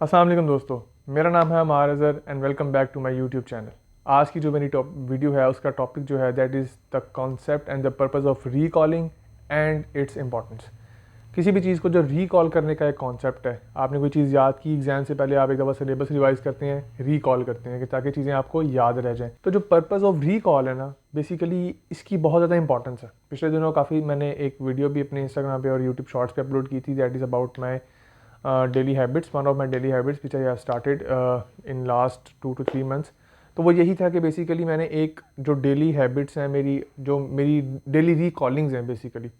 अस्सलाम वालेकुम दोस्तों, मेरा नाम है Amar Azhar and welcome back to my YouTube channel. आज की जो मेरी वीडियो है उसका टॉपिक जो है that is the concept and the purpose of recalling and its importance. किसी भी चीज़ को जो रीकॉल करने का एक कॉन्सेप्ट है, आपने कोई चीज़ याद की एग्जाम से पहले आप एक दफ़ा सिलेबस रिवाइज करते हैं, रीकॉल करते हैं कि ताकि चीज़ें आपको याद रह जाएं। तो जो पर्पस ऑफ रीकॉल है ना, बेसिकली इसकी बहुत ज़्यादा इंपॉर्टेंस है। पिछले दिनों काफ़ी मैंने एक वीडियो भी अपने इंस्टाग्राम पे और यूट्यूब शॉर्ट्स पे अपलोड की थी that is about my daily habits, one of my daily habits which I have started in last 2 to 3 months। तो वो यही था कि बेसिकली मैंने एक जो डेली हैबिट्स हैं मेरी डेली रीकॉलिंग्स हैं बेसिकली,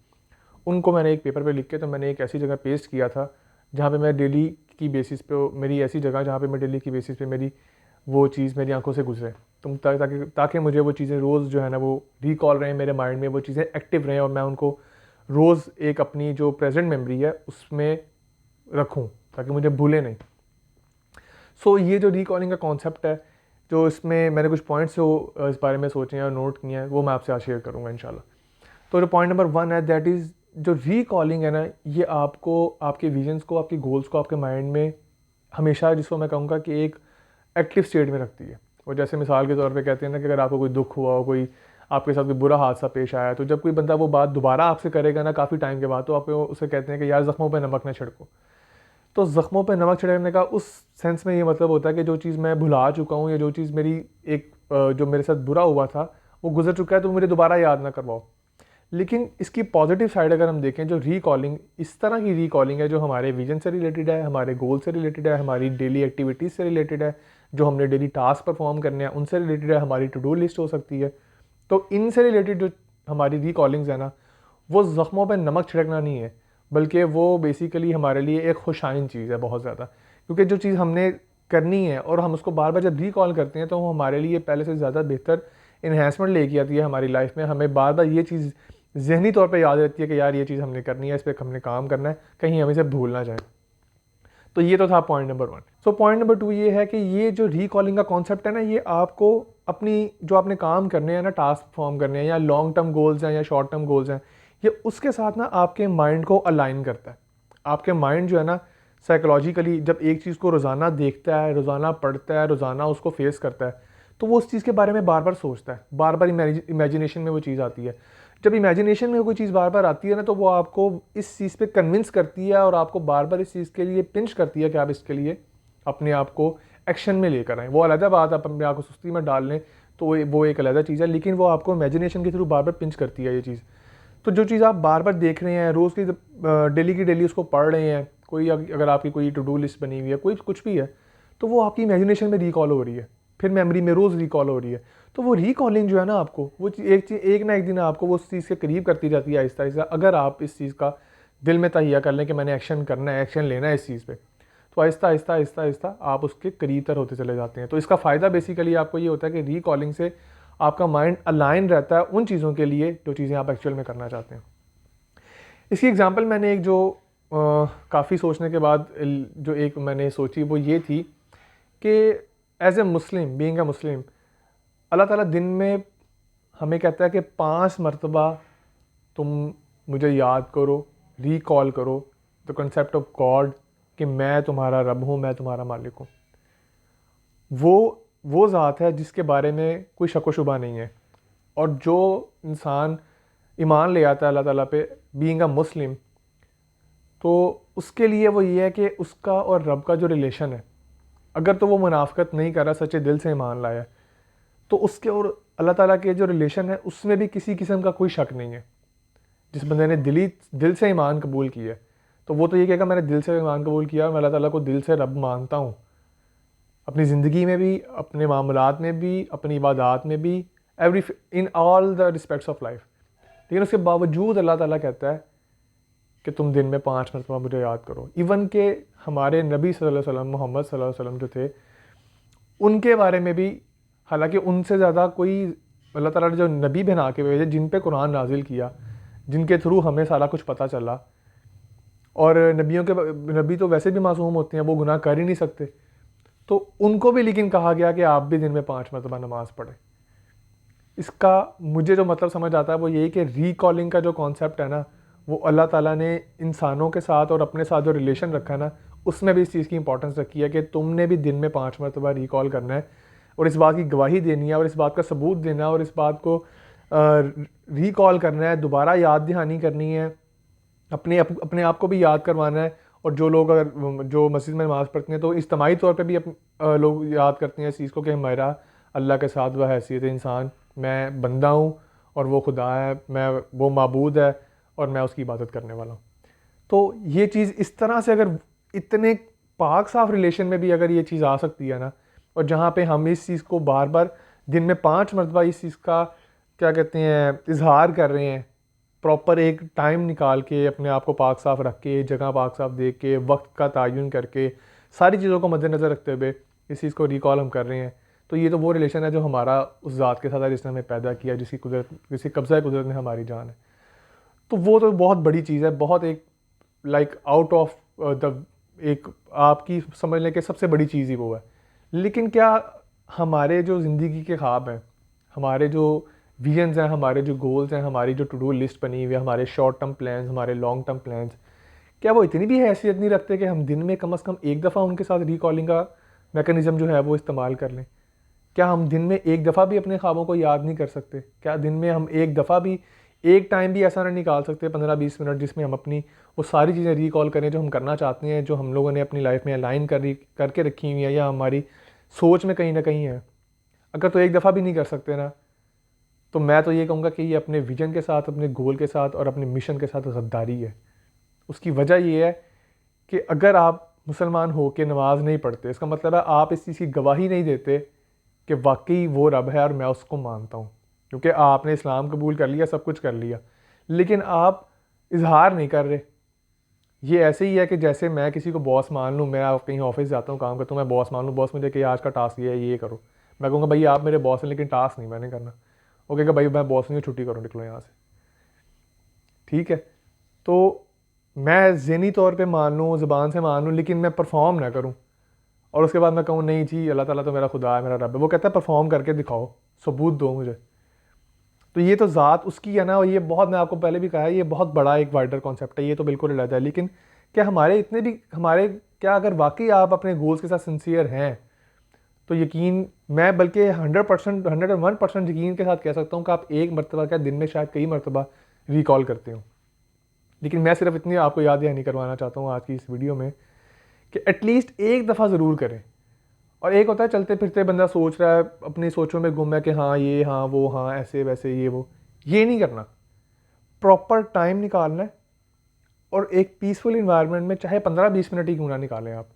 उनको मैंने एक पेपर पे लिख के तो मैंने एक ऐसी जगह पेस्ट किया था जहाँ पे मैं डेली की बेसिस पे मेरी ऐसी जगह जहाँ पे मैं डेली की बेसिस पे मेरी वो चीज़ मेरी आंखों से गुजरे, तुम ताकि मुझे वो चीज़ें रोज़ जो है ना वो रिकॉल रहें मेरे माइंड में, वो चीज़ें एक्टिव रहें और मैं उनको रोज़ एक अपनी जो प्रेजेंट मेमोरी है उसमें रखूं ताकि मुझे भूले नहीं। ये जो रिकॉलिंग का कॉन्सेप्ट है, जो इसमें मैंने कुछ पॉइंट्स जो इस बारे में सोचे हैं और नोट किए हैं वो मैं आपसे आज शेयर करूँगा इंशाल्लाह। तो जो पॉइंट नंबर 1 है दैट इज़ जो रिकॉलिंग है ना, ये आपको आपके विजन्स को, आपके गोल्स को आपके माइंड में हमेशा, जिसको मैं कहूँगा कि एक एक्टिव स्टेट में रखती है। और जैसे मिसाल के तौर पे कहते हैं ना कि अगर आपको कोई दुख हुआ हो, कोई आपके साथ कोई बुरा हादसा पेश आया, तो जब कोई बंदा वो बात दोबारा आपसे करेगा ना काफ़ी टाइम के बाद, तो आप उसे कहते हैं कि यार ज़ख्मों पे नमक ना छिड़को। तो ज़ख्मों पे नमक छिड़कने का उस सेंस में ये मतलब होता है कि जो चीज़ मैं भुला चुका हूँ या जो चीज़ मेरी एक जो मेरे साथ बुरा हुआ था वो गुजर चुका है, तो मुझे दोबारा याद ना करवाओ। लेकिन इसकी पॉजिटिव साइड अगर हम देखें, जो रिकॉलिंग इस तरह की रिकॉलिंग है जो हमारे विजन से रिलेटेड है, हमारे गोल से रिलेटेड है, हमारी डेली एक्टिविटीज़ से रिलेटेड है, जो हमने डेली टास्क परफॉर्म करने हैं उनसे रिलेटेड है, हमारी टू डू लिस्ट हो सकती है। तो इनसे रिलेटेड जो हमारी रिकॉलिंग्स है ना, वो ज़ख्मों पर नमक छिड़कना नहीं है, बल्कि वो बेसिकली हमारे लिए एक खुशाइन चीज़ है बहुत ज़्यादा। क्योंकि जो चीज़ हमने करनी है और हम उसको बार बार जब रिकॉल करते हैं तो वो हमारे लिए पहले से ज़्यादा बेहतर इन्हेंसमेंट लेके आती है हमारी लाइफ में। हमें बार बार ये चीज़ ज़हनी तौर पे याद रहती है कि यार ये चीज़ हमने करनी है, इस पर हमने काम करना है, कहीं हम इसे भूल ना जाए। तो ये तो था पॉइंट नंबर 1। पॉइंट नंबर 2 ये है कि ये जो रिकॉलिंग का कॉन्सेप्ट है ना, ये आपको अपनी जो आपने काम करने हैं ना, टास्क परफॉर्म करने हैं या लॉन्ग टर्म गोल्स हैं या शॉर्ट टर्म गोल्स हैं, ये उसके साथ ना आपके माइंड को अलाइन करता है। आपके माइंड जो है ना, साइकोलॉजिकली जब एक चीज़ को रोज़ाना देखता है, रोज़ाना पढ़ता है, रोज़ाना उसको फेस करता है, तो वो उस चीज़ के बारे में बार बार सोचता है, बार बार इमेजिनेशन में वो चीज़ आती है। जब इमेजिनेशन में कोई चीज़ बार बार आती है ना, तो वो आपको इस चीज़ पे कन्विंस करती है और आपको बार बार इस चीज़ के लिए पिंच करती है कि आप इसके लिए अपने आप को एक्शन में लेकर आएँ। वो अलग बात, आप अपने आप को सुस्ती में डाल लें तो वो एक अलग चीज़ है, लेकिन वो आपको इमेजिनेशन के थ्रू बार बार पिंच करती है ये चीज़। तो जो चीज़ आप बार बार देख रहे हैं, रोज़ की डेली उसको पढ़ रहे हैं, कोई अगर आपकी कोई टू डू लिस्ट बनी हुई है, कोई कुछ भी है, तो वो आपकी इमेजिनेशन में रिकॉल हो रही है, फिर मेमोरी में रोज़ रिकॉल हो रही है। तो वो रिकॉलिंग जो है ना, आपको वो एक ना एक दिन आपको वो उस चीज़ के करीब करती जाती है आहिस्ता आहिस्ता, अगर आप इस चीज़ का दिल में तहिया कर लें कि मैंने एक्शन करना है, एक्शन लेना है इस चीज़ पे, तो आहिस्ता आहिस्ता आहिस्ता आहिस्ता आप उसके करीब तर होते चले जाते हैं। तो इसका फ़ायदा बेसिकली आपको ये होता है कि रिकॉलिंग से आपका माइंड अलाइन रहता है उन चीज़ों के लिए जो चीज़ें आप एक्चुअल में करना चाहते हैं। इसकी एग्जांपल मैंने एक जो काफ़ी सोचने के बाद जो एक मैंने सोची वो ये थी कि as a Muslim, being a मुस्लिम, अल्लाह ताला दिन में हमें कहता है कि 5 मरतबा तुम मुझे याद करो, रिकॉल करो द कंसेप्ट ऑफ गॉड, कि मैं तुम्हारा रब हूँ, मैं तुम्हारा मालिक हूँ। वो ज़ात है जिसके बारे में कोई शक व शुबा नहीं है। और जो इंसान ईमान ले आता है अल्लाह ताला पे, बीइंग अ मुस्लिम, तो उसके लिए वो ये है कि उसका और रब का जो रिलेशन है, अगर तो वो मुनाफ़िक़त नहीं कर रहा, सच्चे दिल से ईमान लाया, तो उसके और अल्लाह ताला के जो रिलेशन है उसमें भी किसी किस्म का कोई शक नहीं है। जिस बंदे ने दिल से ईमान कबूल किया है, तो वो तो ये कहेगा मैंने दिल से ईमान कबूल किया और मैं अल्लाह ताला को दिल से रब मानता हूँ, अपनी ज़िंदगी में भी, अपने मामलात में भी, अपनी इबादात में भी, in all the respects of life. लेकिन उसके बावजूद अल्लाह ताला कहता है कि तुम दिन में 5 मरतबा मुझे याद करो। इवन के हमारे नबी सल्लल्लाहु अलैहि वसल्लम, मोहम्मद सल्लल्लाहु अलैहि वसल्लम जो थे, उनके बारे में भी, हालांकि उनसे ज़्यादा कोई अल्लाह ताला ने जो नबी बना के भेजे, जिन पे कुरान नाजिल किया, जिनके थ्रू हमें सारा कुछ पता चला, और नबी तो वैसे भी मासूम होते हैं, वो गुनाह कर ही नहीं सकते, तो उनको भी लेकिन कहा गया कि आप भी दिन में 5 मरतबा नमाज़ पढ़ें। इसका मुझे जो मतलब समझ आता है वो यही कि रिकॉलिंग का जो कॉन्सेप्ट है ना, वो अल्लाह ताला ने इंसानों के साथ और अपने साथ जो रिलेशन रखा है ना, उसमें भी इस चीज़ की इंपॉर्टेंस रखी है कि तुमने भी दिन में 5 मरतबा रिकॉल करना है और इस बात की गवाही देनी है और इस बात का सबूत देना है और इस बात को रिकॉल करना है, दोबारा याद दहानी करनी है, अपने आप को भी याद करवाना है। और जो लोग अगर जो मस्जिद में नमाज़ पढ़ते हैं तो इज्तिमाई तौर पे भी लोग याद करते हैं इस चीज़ को कि मेरा अल्लाह के साथ वह हैसियत इंसान, मैं बंदा हूँ और वो खुदा है, मैं वो माबूद है और मैं उसकी इबादत करने वाला हूँ। तो ये चीज़ इस तरह से अगर इतने पाक साफ रिलेशन में भी अगर ये चीज़ आ सकती है ना, और जहाँ पे हम इस चीज़ को बार बार दिन में 5 मरतबा इस चीज़ का क्या कहते हैं इजहार कर रहे हैं, प्रॉपर एक टाइम निकाल के अपने आप को पाक साफ रख के, जगह पाक साफ देख के, वक्त का तयन करके, सारी चीज़ों को मद्देनज़र रखते हुए इस चीज़ को रिकॉल हम कर रहे हैं, तो ये तो वो रिलेशन है जो हमारा उस ज़ात के साथ है जिसने हमें पैदा किया, जिसकी कब्ज़ा कुदरत में हमारी जान है। तो वो तो बहुत बड़ी चीज़ है, बहुत एक लाइक आउट ऑफ द एक आपकी समझ लें कि सबसे बड़ी चीज़ ही वो है। लेकिन क्या हमारे जो ज़िंदगी के ख्वाब हैं, हमारे जो विजन्स हैं, हमारे जो गोल्स हैं, हमारी जो टू डू लिस्ट बनी हुई है, हमारे शॉर्ट टर्म प्लान्स, हमारे लॉन्ग टर्म प्लान्स, क्या वो इतनी भी हैसियत नहीं रखते कि हम दिन में कम से कम एक दफ़ा उनके साथ रिकॉलिंग का मैकेनिज़्म जो है वो इस्तेमाल कर लें? क्या हम दिन में एक दफ़ा भी अपने ख्वाबों को याद नहीं कर सकते? क्या दिन में हम एक दफ़ा भी एक टाइम भी ऐसा ना निकाल सकते 15-20 मिनट जिसमें हम अपनी वो सारी चीज़ें रिकॉल करें जो हम करना चाहते हैं, जो हम लोगों ने अपनी लाइफ में अलाइन करके रखी हुई है या हमारी सोच में कहीं ना कहीं है? अगर तो एक दफ़ा भी नहीं कर सकते ना, तो मैं तो ये कहूँगा कि ये अपने विजन के साथ, अपने गोल के साथ और अपने मिशन के साथ गद्दारी है। उसकी वजह ये है कि अगर आप मुसलमान हो के नमाज नहीं पढ़ते, इसका मतलब है आप इस चीज़ की गवाही नहीं देते कि वाकई वो रब है और मैं उसको मानता हूँ। क्योंकि आपने इस्लाम कबूल कर लिया, सब कुछ कर लिया, लेकिन आप इजहार नहीं कर रहे। ये ऐसे ही है कि जैसे मैं किसी को बॉस मान लूँ, मैं कहीं ऑफिस जाता हूँ, काम करता हूँ, मैं बॉस मान लूँ, बॉस मुझे कि आज का टास्क ये है, ये करो। मैं कहूँगा भाई आप मेरे बॉस हैं लेकिन टास्क नहीं मैंने करना। वो कहेगा भाई मैं बॉस नहीं हूँ, छुट्टी करो, निकलो यहाँ से। ठीक है, तो मैं ज़हनी तौर पे मान लूँ, ज़ुबान से मान लूँ, लेकिन मैं परफॉर्म ना करूँ और उसके बाद मैं कहूँ नहीं जी अल्लाह ताला तो मेरा खुदा है, मेरा रब है। वो कहता है परफॉर्म करके दिखाओ, सबूत दो मुझे। तो ये तो ज़ात उसकी है ना, और ये बहुत, मैं आपको पहले भी कहा है, ये बहुत बड़ा एक वाइडर कॉन्सेप्ट है, ये तो बिल्कुल अलग है। लेकिन क्या हमारे इतने भी हमारे क्या अगर वाकई आप अपने गोल्स के साथ सिंसियर हैं तो यकीन, मैं बल्कि 100%, 101% यकीन के साथ कह सकता हूँ कि आप एक मरतबा क्या दिन में शायद कई मरतबा रिकॉल करते हो। लेकिन मैं सिर्फ इतनी आपको याद नहीं करवाना चाहता हूँ आज की इस वीडियो में कि एटलीस्ट एक दफ़ा ज़रूर करें। और एक होता है चलते फिरते बंदा सोच रहा है, अपनी सोचों में गुम है कि हाँ ये, हाँ वो, हाँ ऐसे वैसे, ये वो, ये नहीं करना। प्रॉपर टाइम निकालना है और एक पीसफुल इन्वायरमेंट में चाहे 15-20 मिनट ही क्यों ना निकालें आप,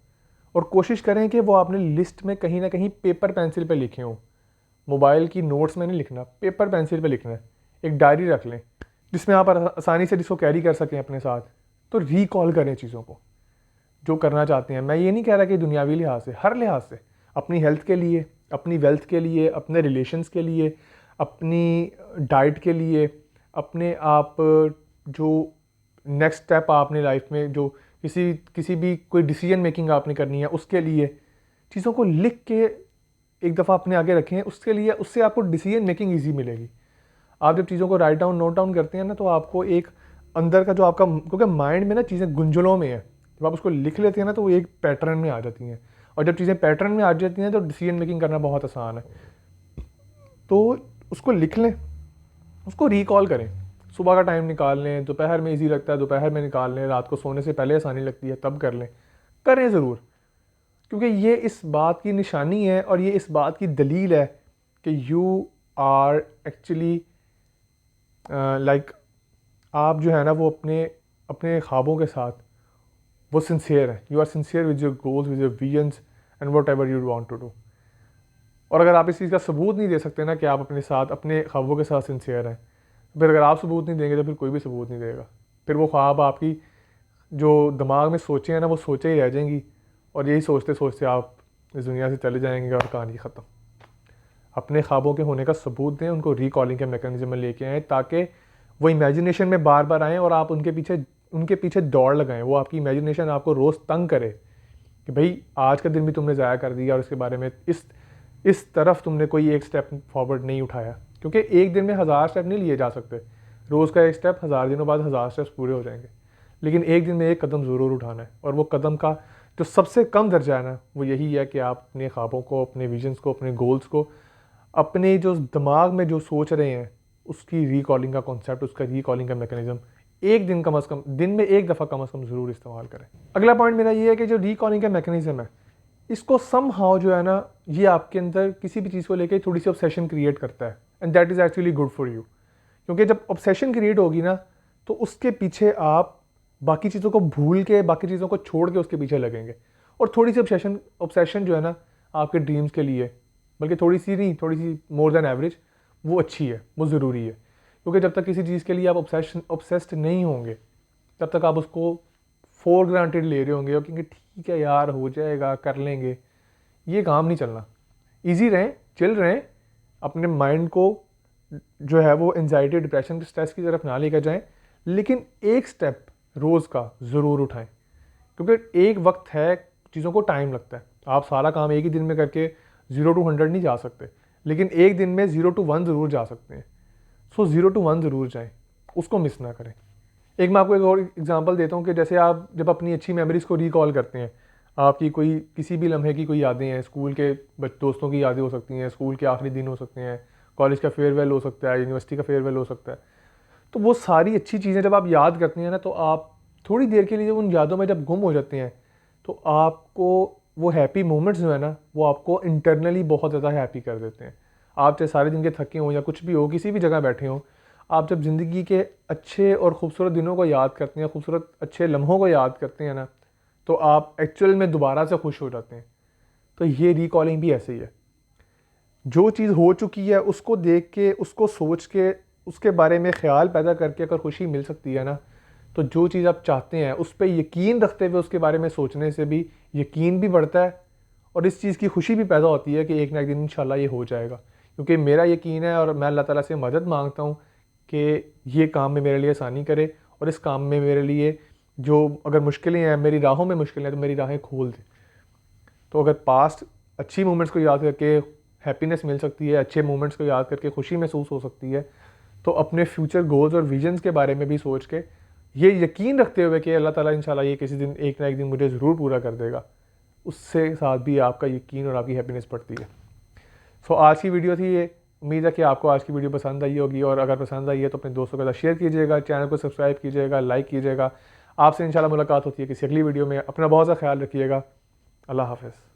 और कोशिश करें कि वो आपने लिस्ट में कहीं ना कहीं पेपर पेंसिल पे लिखे हों। मोबाइल की नोट्स में नहीं लिखना, पेपर पेंसिल पे लिखना है। एक डायरी रख लें जिसमें आप आसानी से जिसको कैरी कर सकें अपने साथ। तो रिकॉल करें चीज़ों को जो करना चाहते हैं। मैं ये नहीं कह रहा कि दुनियावी लिहाज से, हर लिहाज से, अपनी हेल्थ के लिए, अपनी वेल्थ के लिए, अपने रिलेशंस के लिए, अपनी डाइट के लिए, अपने आप जो नेक्स्ट स्टेप आपने लाइफ में जो किसी भी कोई डिसीजन मेकिंग आपने करनी है उसके लिए चीज़ों को लिख के एक दफ़ा अपने आगे रखें। उसके लिए, उससे आपको डिसीजन मेकिंग ईजी मिलेगी। आप जब चीज़ों को राइट डाउन, नोट डाउन करते हैं ना, तो आपको एक अंदर का जो आपका, क्योंकि माइंड में ना चीज़ें गुंजलों में है, जब आप उसको लिख लेते हैं ना तो वो एक पैटर्न में आ जाती हैं, और जब चीज़ें पैटर्न में आ जाती हैं तो डिसीजन मेकिंग करना बहुत आसान है। तो उसको लिख लें, उसको रिकॉल करें, सुबह का टाइम निकाल लें, दोपहर में इजी लगता है दोपहर में निकाल लें, रात को सोने से पहले आसानी लगती है तब कर लें, करें ज़रूर। क्योंकि ये इस बात की निशानी है और ये इस बात की दलील है कि यू आर एक्चुअली लाइक, आप जो है ना वो अपने अपने ख्वाबों के साथ वो सिंसियर हैं। You are sincere with your goals, with your visions and whatever you want to do. और अगर आप इस चीज़ का सबूत नहीं दे सकते ना कि आप अपने साथ, अपने ख्वाबों के साथ सिंसियर हैं, फिर अगर आप सबूत नहीं देंगे तो फिर कोई भी सबूत नहीं देगा। फिर वो ख्वाब आपकी जो दिमाग में सोचे हैं ना वो सोचे ही रह जाएंगी, और यही सोचते सोचते आप इस दुनिया से चले जाएंगे और कहानी ख़त्म। अपने ख्वाबों के होने का सबूत दें, उनको रिकॉलिंग के मैकेनिज्म में लेके आएँ ताकि वो इमेजिनेशन में बार बार आएँ और आप उनके पीछे दौड़ लगाएं। वो आपकी इमेजिनेशन आपको रोज़ तंग करे कि भाई आज का दिन भी तुमने ज़ाया कर दिया और इसके बारे में इस तरफ तुमने कोई एक स्टेप फॉरवर्ड नहीं उठाया। क्योंकि एक दिन में 1000 स्टेप नहीं लिए जा सकते, रोज़ का एक स्टेप 1000 दिनों बाद 1000 स्टेप्स पूरे हो जाएंगे। लेकिन एक दिन में एक कदम ज़रूर उठाना है, और वो कदम का जो सबसे कम दर्जा है ना वो यही है कि आप अपने ख्वाबों को, अपने विजन्स को, अपने गोल्स को, अपने जो दिमाग में जो सोच रहे हैं उसकी रिकॉलिंग का कॉन्सेप्ट, उसका रिकॉलिंग का मैकेनिज्म एक दिन कम से कम, दिन में एक दफ़ा कम से कम ज़रूर इस्तेमाल करें। अगला पॉइंट मेरा ये है कि जो रिकॉलिंग का मैकेनिज्म है इसको सम हाउ जो है ना ये आपके अंदर किसी भी चीज़ को लेकर थोड़ी सी ऑब्सेशन क्रिएट करता है, and that is actually good for you. क्योंकि जब ऑब्सेशन क्रिएट होगी ना तो उसके पीछे आप बाकी चीज़ों को भूल के, बाकी चीज़ों को छोड़ के उसके पीछे लगेंगे। और थोड़ी सी ऑब्सेशन जो है ना आपके ड्रीम्स के लिए, बल्कि थोड़ी सी नहीं, थोड़ी सी मोर देन एवरेज, वो अच्छी है, वो ज़रूरी है। क्योंकि जब तक किसी चीज़ के लिए आप ऑब्सेस्ड नहीं होंगे तब तक आप उसको फॉर ग्रांटेड ले रहे होंगे और कहेंगे ठीक है यार हो जाएगा, कर लेंगे। ये काम नहीं चलना। ईजी रहें, चिल रहें, अपने माइंड को जो है वो एंजाइटी, डिप्रेशन, स्ट्रेस की तरफ ना लेकर जाएं, लेकिन एक स्टेप रोज़ का ज़रूर उठाएं। क्योंकि एक वक्त है, चीज़ों को टाइम लगता है। आप सारा काम एक ही दिन में करके 0 to 100 नहीं जा सकते, लेकिन एक दिन में 0 to 1 ज़रूर जा सकते हैं। सो 0 to 1 ज़रूर जाएं, उसको मिस ना करें। एक मैं आपको एक और एग्जांपल देता हूँ कि जैसे आप जब अपनी अच्छी मेमोरीज़ को रिकॉल करते हैं, आपकी कोई किसी भी लम्हे की कोई यादें हैं, स्कूल के दोस्तों की यादें हो सकती हैं, स्कूल के आखिरी दिन हो सकते हैं, कॉलेज का फेयरवेल हो सकता है, यूनिवर्सिटी का फेयरवेल हो सकता है। तो वो सारी अच्छी चीज़ें जब आप याद करते हैं ना तो आप थोड़ी देर के लिए जब उन यादों में जब गुम हो जाते हैं तो आपको वो हैप्पी मोमेंट्स जो है ना वो आपको इंटरनली बहुत ज़्यादा हैप्पी कर देते हैं। आप चाहे सारे दिन के थके हों या कुछ भी हो, किसी भी जगह बैठे हों, आप जब ज़िंदगी के अच्छे और ख़ूबसूरत दिनों को याद करते हैं, खूबसूरत अच्छे लम्हों को याद करते हैं ना, तो आप एक्चुअल में दोबारा से खुश हो जाते हैं। तो ये रिकॉलिंग भी ऐसे ही है। जो चीज़ हो चुकी है उसको देख के, उसको सोच के, उसके बारे में ख्याल पैदा करके अगर खुशी मिल सकती है ना, तो जो चीज़ आप चाहते हैं उस पर यकीन रखते हुए उसके बारे में सोचने से भी यकीन भी बढ़ता है और इस चीज़ की खुशी भी पैदा होती है कि एक ना एक दिन इंशाल्लाह ये हो जाएगा। क्योंकि मेरा यकीन है और मैं अल्लाह ताला से मदद मांगता हूँ कि ये काम में मेरे लिए आसानी करे और इस काम में मेरे लिए जो अगर मुश्किलें हैं, मेरी राहों में मुश्किलें हैं, तो मेरी राहें खोल दे। तो अगर पास्ट अच्छी मोमेंट्स को याद करके हैप्पीनेस मिल सकती है, अच्छे मोमेंट्स को याद करके खुशी महसूस हो सकती है, तो अपने फ्यूचर गोल्स और विजन्स के बारे में भी सोच के ये यकीन रखते हुए कि अल्लाह ताला इंशाल्लाह ये किसी दिन, एक ना एक दिन मुझे ज़रूर पूरा कर देगा, उससे साथ भी आपका यकीन और आपकी हैप्पीनेस बढ़ती है। सो आज की वीडियो थी ये। उम्मीद है कि आपको आज की वीडियो पसंद आई होगी, और अगर पसंद आई है तो अपने दोस्तों के साथ शेयर कीजिएगा, चैनल को सब्सक्राइब कीजिएगा, लाइक कीजिएगा। आपसे इंशाल्लाह मुलाकात होती है किसी अगली वीडियो में। अपना बहुत सा ख्याल रखिएगा। अल्लाह हाफ़िज़।